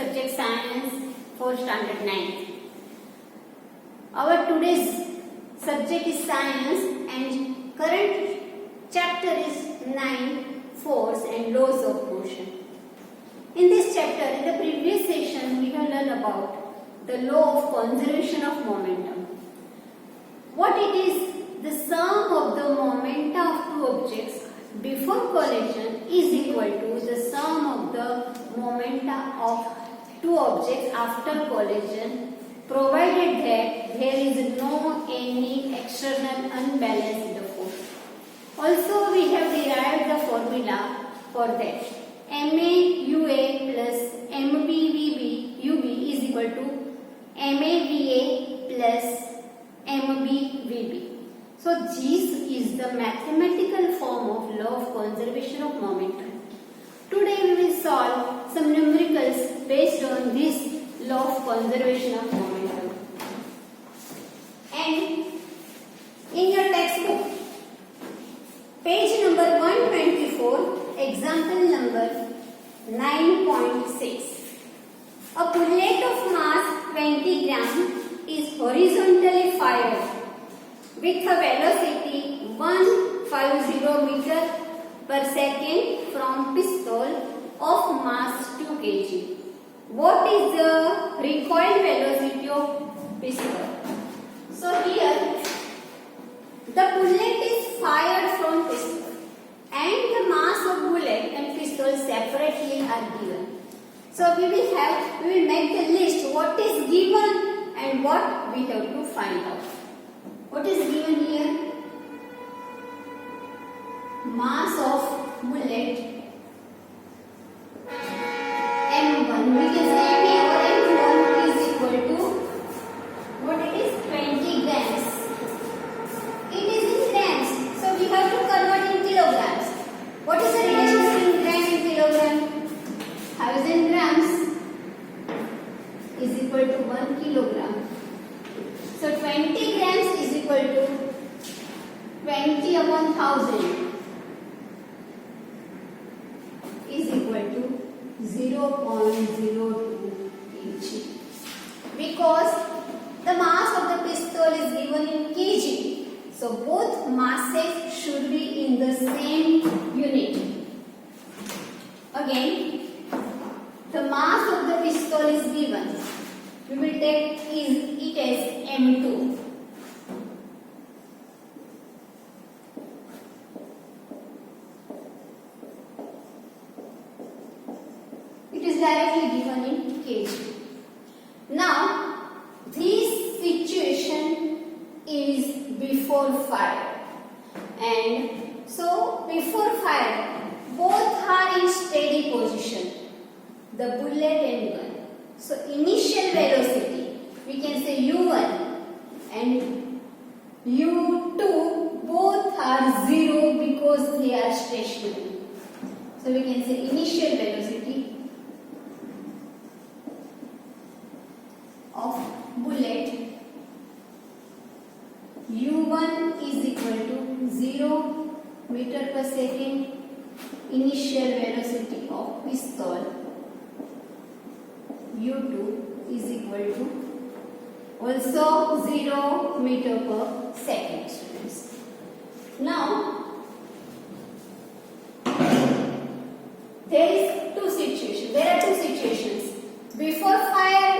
subject Science for Standard 9. Our today's subject is Science and current chapter is 9 Force and Laws of Motion. In this chapter, in the previous session, we have learned about the law of conservation of momentum. What it is? The sum of the momenta of two objects before collision is equal to the sum of the momenta of two objects after collision, provided that there is no any external unbalance in the force. Also, we have derived the formula for that. MAUA plus MBVB is equal to MAVA plus MBVB. So this is the mathematical form of law of conservation of momentum. Today we will solve some numericals based on this law of conservation of momentum. And in your textbook, page number 124, example number 9.6. A bullet of mass 20 gram is horizontally fired with a velocity 150 meter per second from pistol of mass 2 kg. What is the recoil velocity of pistol? So here the bullet is fired from pistol and the mass of bullet and pistol separately are given. So we will make the list what is given and what we have to find out. What is given here? Mass of bullet M1. We can say M or M1 is equal to what it is? 20 grams. It is in grams. So we have to convert in kilograms. What is the relation between gram and kilogram? 1000 grams is equal to 1 kilogram. So 20 grams is equal to 20 upon 1000 is equal to 0.02 kg. Because the mass of the pistol is given in kg. So both masses should be in the same unit. Again, the mass of the pistol is given. We will take it as M2. It is directly given in kg. Now, this situation is before fire. And so, before fire, both are in steady position. The bullet and gun. So initial velocity, we can say U1 and U2 both are 0 because they are stationary. So we can say initial velocity of bullet U1 is equal to 0 meter per second. Initial velocity of pistol U2 is equal to also 0 meter per second, students. Now, there are two situations, before fire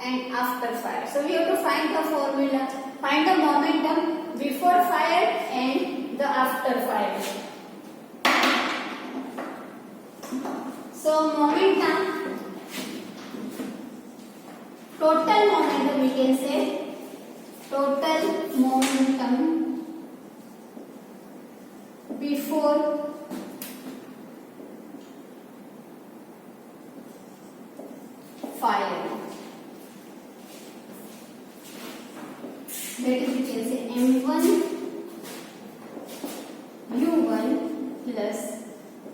and after fire. So we have to find the formula, find the momentum before fire and the after fire. So momentum, total momentum, we can say total momentum before fire. That is, we can say M1 U1 plus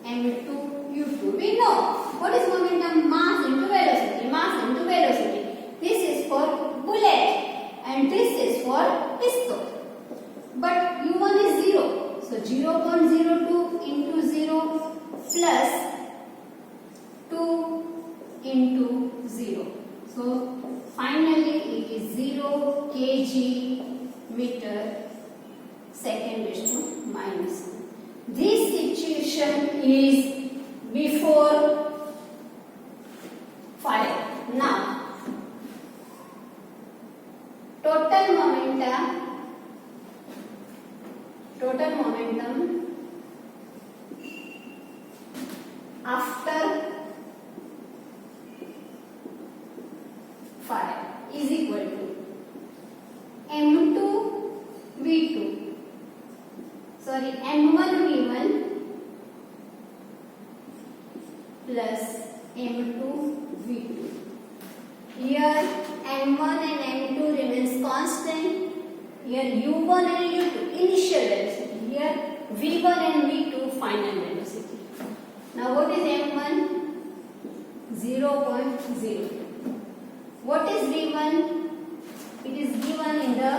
M2 U2. We know what is momentum? Mass into velocity. Mass into velocity. This is for bullet and this is for pistol. But U1 is 0. So 0.02 into 0 plus 2 into 0. So finally it is 0 kg meter second raised to minus 1. This situation is before fire. Now total momentum after fire is equal to m2 v2, sorry, m1 v1 plus m2 v2. Here m1 and m2 remains constant. Here u1 and u2 initial velocity. Here v1 and v2 final velocity. Now what is m1? 0.0. What is v1? It is given in the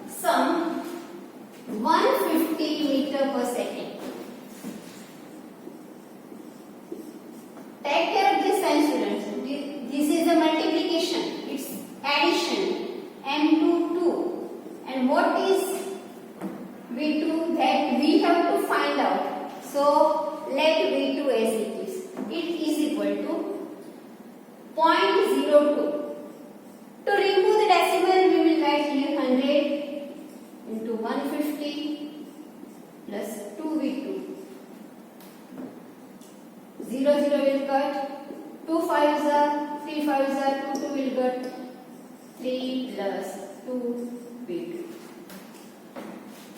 sum 150 meter per second. Take care of this sign, students. This is the multiplication. It's addition. m2 2. And what is v2? That we have to find out. So let v2 as it is. It is equal to 0.02. To remove the decimal, we will write here 100 into 150 plus 2v2. 0 0 will cut. 2 5s are 3 5s are 2 2 will cut. 3 plus 2v2.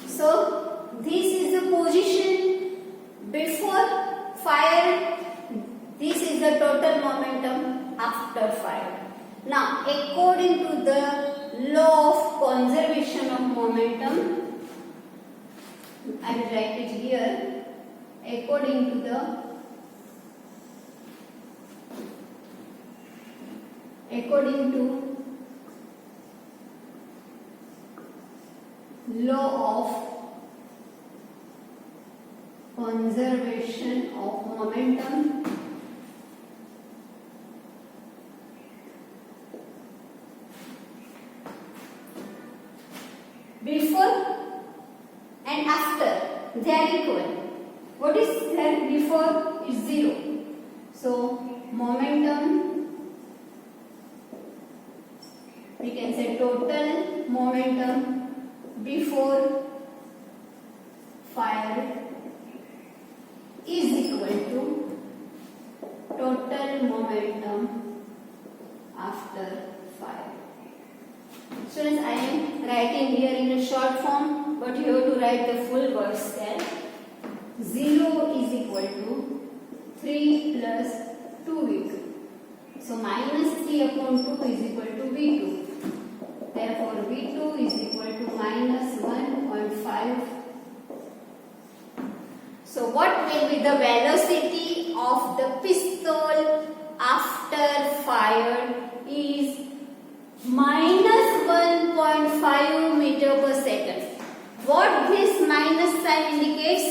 So this is the position before fire. This is the total momentum after fire. Now, according to the law of conservation of momentum, I will write it here. According to law of conservation of momentum, before and after they are equal. What is there before is 0. So momentum, we can say total momentum before fire is equal to total momentum after fire. Students, I am writing here in a short form, but you have to write the full words there. 0 is equal to 3 plus 2v2. So minus 3 upon 2 is equal to v2. Therefore, v2 is equal to minus 1.5. So what will be the velocity of the pistol after fire is minus 1.5 meter per second. What this minus sign indicates?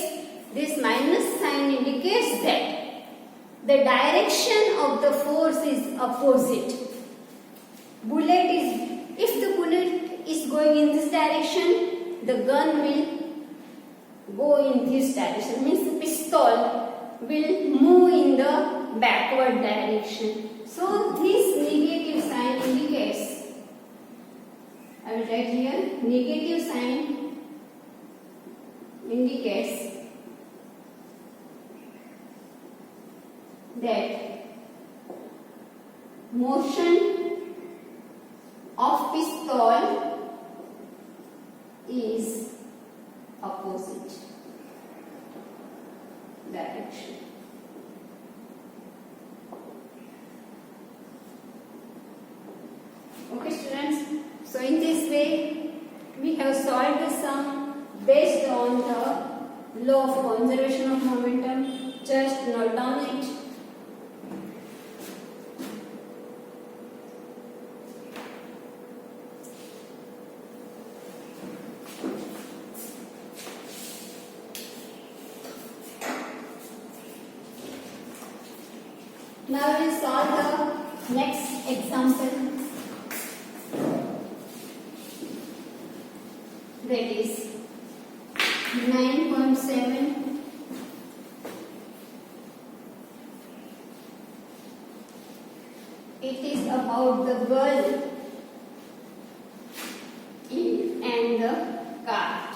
This minus sign indicates that the direction of the force is opposite. If the bullet is going in this direction, the gun will go in this direction. Means the pistol will move in the backward direction. So this negative sign indicates, I will write here, negative sign indicates that motion of pistol is opposite direction. Okay, students. So in this way, we have solved the sum based on the law of conservation of momentum. Just note down it. Now we will solve the Next example, that is 9.7. It is about the girl and the cart.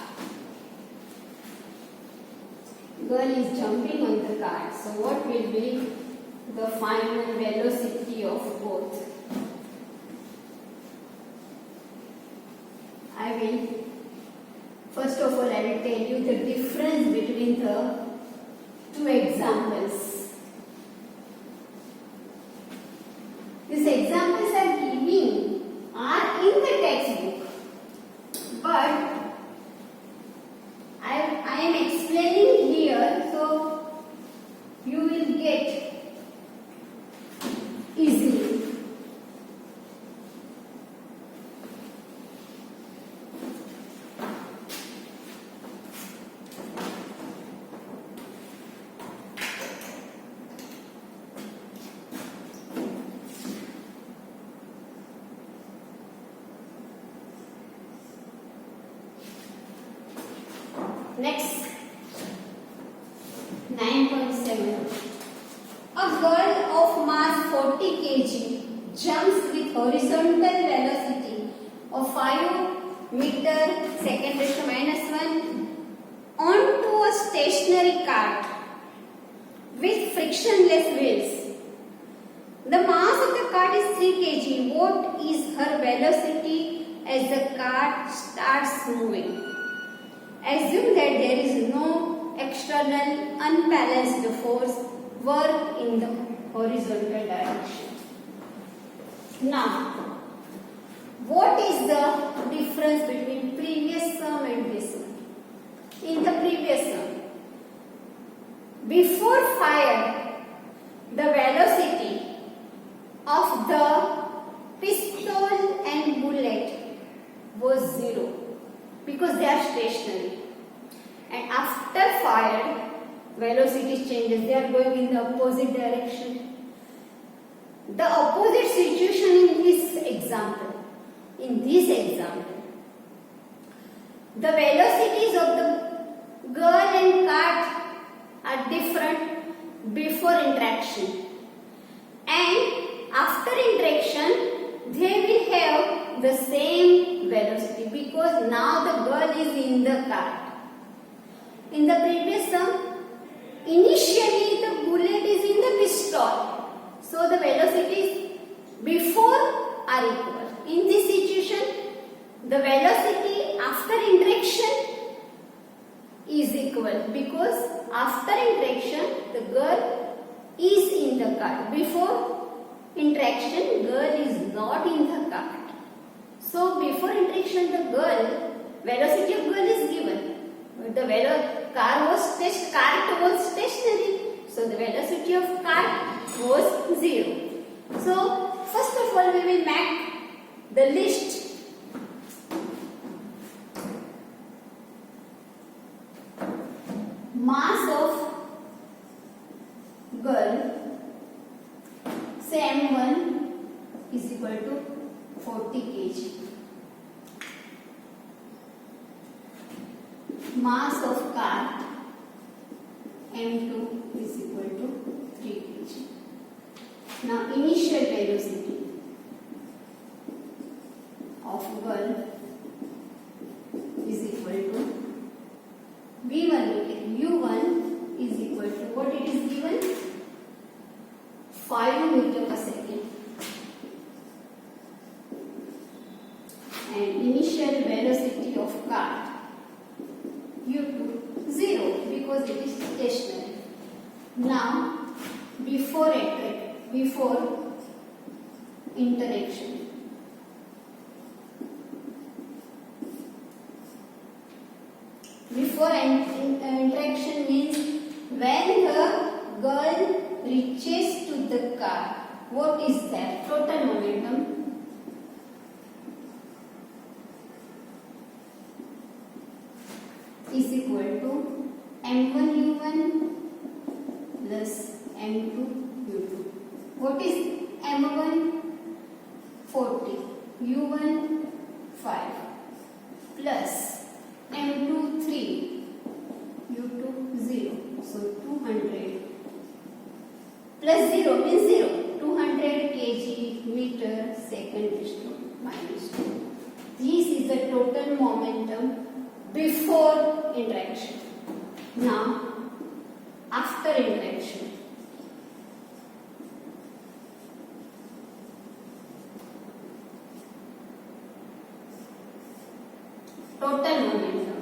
Girl is jumping on the cart. So what will be the final velocity of both? First of all, I will tell you the difference between the two examples. These examples are in the textbook, but I am explaining here, so you will get easily. Next, 9.7. A girl of mass 40 kg jumps with horizontal velocity of 5 meter second raised to -1 onto a stationary cart with frictionless wheels. The mass of the cart is 3 kg. What is her velocity as the cart starts moving? Assume that there is no external unbalanced force work in the horizontal direction. Now, what is the difference between previous sum and this one? In the previous sum, before fire, the velocity of the pistol and bullet was 0 because they are stationary. And after fire, velocity changes. They are going in the opposite direction. The opposite situation in this example. The velocities of the girl and cart are different before interaction. And after interaction, they will have the same velocity because now the girl is in the cart. In the previous sum, initially the bullet is in the pistol, so the velocities before are equal. In this situation, the velocity after interaction is equal because after interaction the girl is in the cart. Before interaction, girl is not in the cart. So before interaction, the velocity of girl is given. But the cart was stationary, so the velocity of cart was 0. So first of all, we will make the list. Mass of girl, say m1 is equal to 40 kg. Mass of cart m2 is equal to 3 kg. Now initial velocity of girl is equal to v1, u1 is equal to what it is given? 5 meter per second. And initial velocity of cart u2 0 because it is stationary. Now before interaction, interaction means when the girl reaches to the car, what is that? Total momentum is equal to m1 u1 plus m2 u2. What is m1? U1 5 plus M2 3, U2 0. So 200 plus 0 means 0. 200 kg meter second is to minus 2. This is the total momentum before interaction. Now, after interaction, total momentum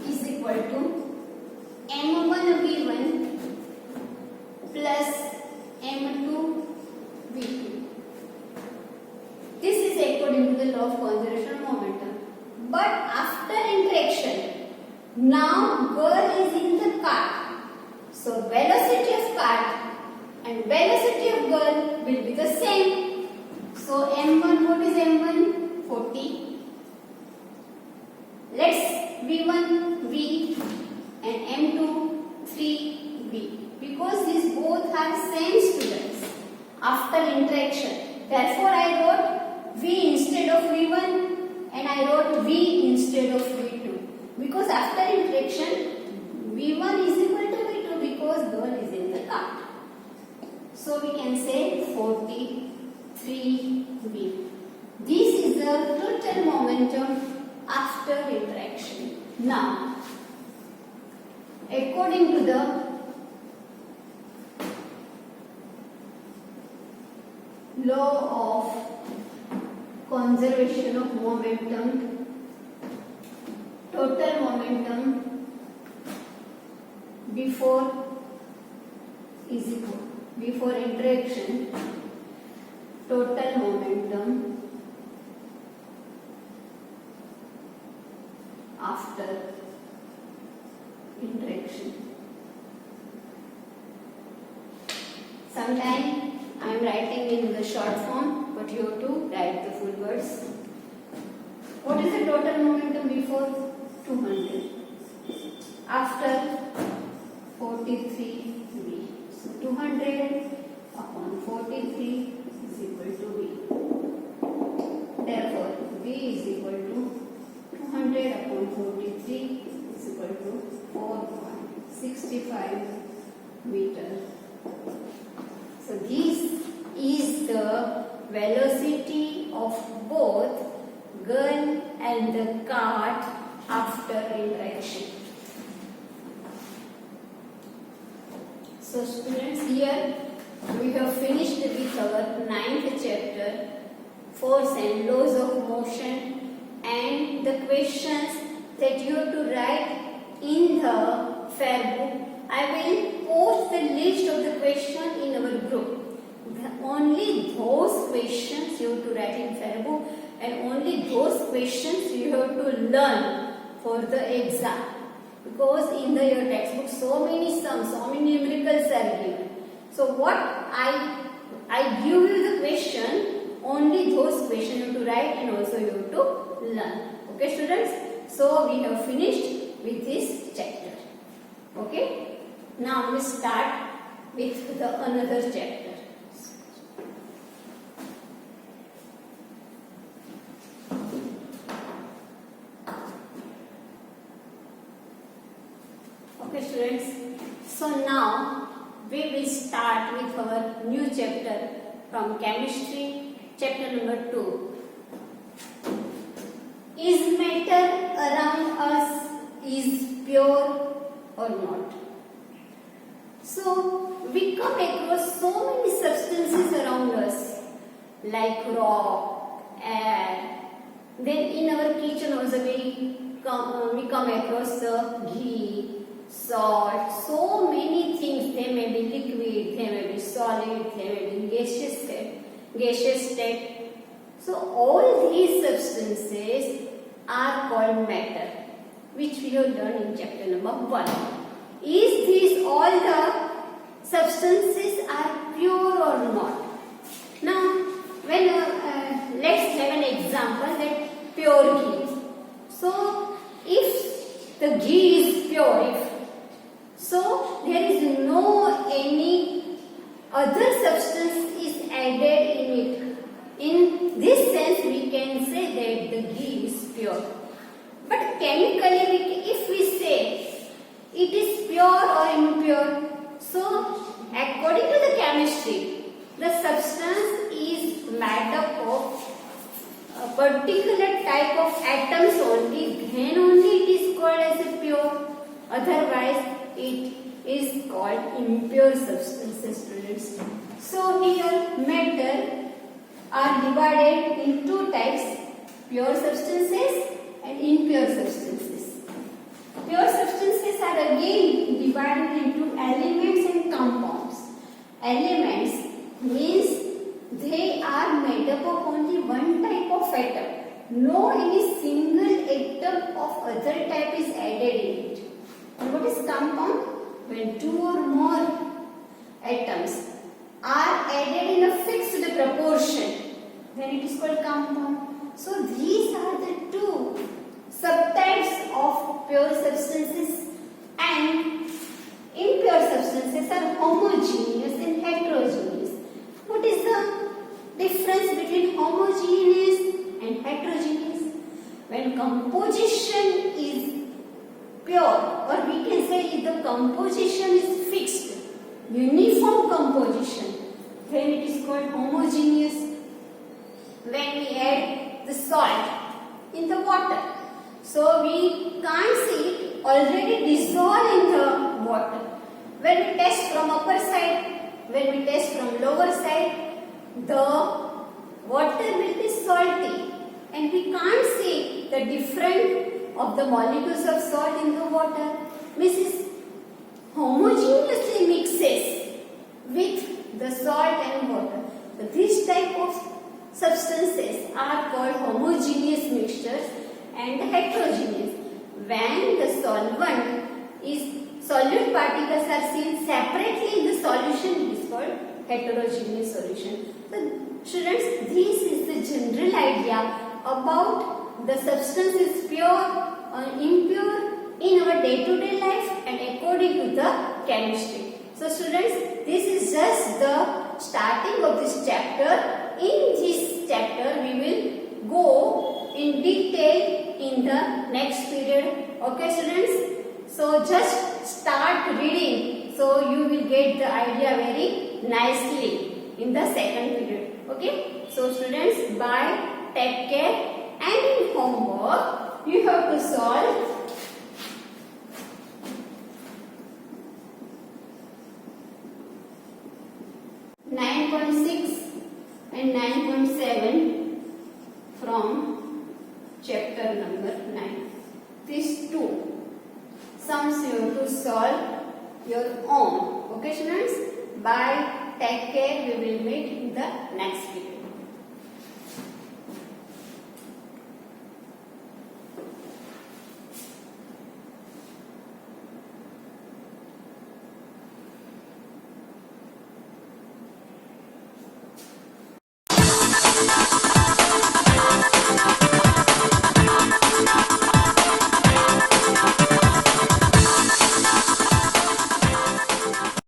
is equal to m1v1 plus m2 v2. This is according to the law of conservation of momentum. But after interaction, now girl is in the cart. So velocity of cart and velocity of girl will be the same. So m1, what is m1? 40. Let's v1 v and m2 3v, because these both are same students after interaction. Therefore I wrote v instead of v1 and I wrote v instead of v2, because after interaction v1 is equal to v2 because girl is in the cart. So we can say 43v. This is the total momentum after interaction. Now, according to the law of conservation of momentum, total momentum before is equal, before interaction, total momentum after interaction. Sometimes I am writing in the short form, but you have to write the full words. What is the total momentum before? 200. After 43v. So 200 upon 43 is equal to v. Therefore, v is equal to 200 upon 43 is equal to 4.65 meter. So this is the velocity of both girl and the cart after interaction. So students, here we have finished with our 9th chapter, force and laws of motion, and the questions that you have to write in the fair book. I will post the list of the questions in our group. Only those questions you have to write in fair book, and only those questions you have to learn for the exam. Because in your textbook so many sums, so many numericals are given. So what I give you the question, only those questions you have to write and also you have to learn. Okay students? So we have finished with this chapter. Okay? Now we start with the another chapter. Okay students, so now we will start with our new chapter from chemistry, chapter number 2. Is matter around us is pure or not? So we come across so many substances around us like rock, air. Then in our kitchen also we come across ghee, salt, so many things. They may be liquid, they may be solid, they may be gaseous state. So all these substances are called matter, which we have learned in chapter number 1. Is these all the substances are pure or not? Now, when let's have an example that pure ghee. So, if the ghee is pure, so there is no any other substance chemistry, the substance is made up of a particular type of atoms only, then only it is called as a pure. Otherwise, it is called impure substances, students. So here matter are divided in two types, pure substances and impure substances. Pure substances are again divided into elements and compounds. Elements means they are made up of only one type of atom. No any single atom of other type is added in it. And what is compound? When two or more atoms are added in a fixed proportion, then it is called compound. So these are the two subtypes of pure substances, and impure substances are homogeneous and heterogeneous. What is the difference between homogeneous and heterogeneous? When composition is pure, or we can say if the composition is fixed, uniform composition, then it is called homogeneous. When we add the salt in the water, so we can't see it already dissolved in the water. When we test from upper side, when we test from lower side, the water will be salty and we can't see the difference of the molecules of salt in the water. Means homogeneously mixes with the salt and water. So this type of substances are called homogeneous mixtures and heterogeneous. When the solute particles are seen separately in the solution, it is called heterogeneous solution. So students, this is the general idea about the substance is pure or impure in our day-to-day life and according to the chemistry. So students, this is just the starting of this chapter. In this chapter, we will go in detail in the next period. Okay students? So just start reading, so you will get the idea very nicely in the second period. Okay? So students, bye, take care, and in homework you have to solve and 9.7 from chapter number 9. These two sums you have to solve your own. Okay students? Bye, take care, we will meet in the next video. You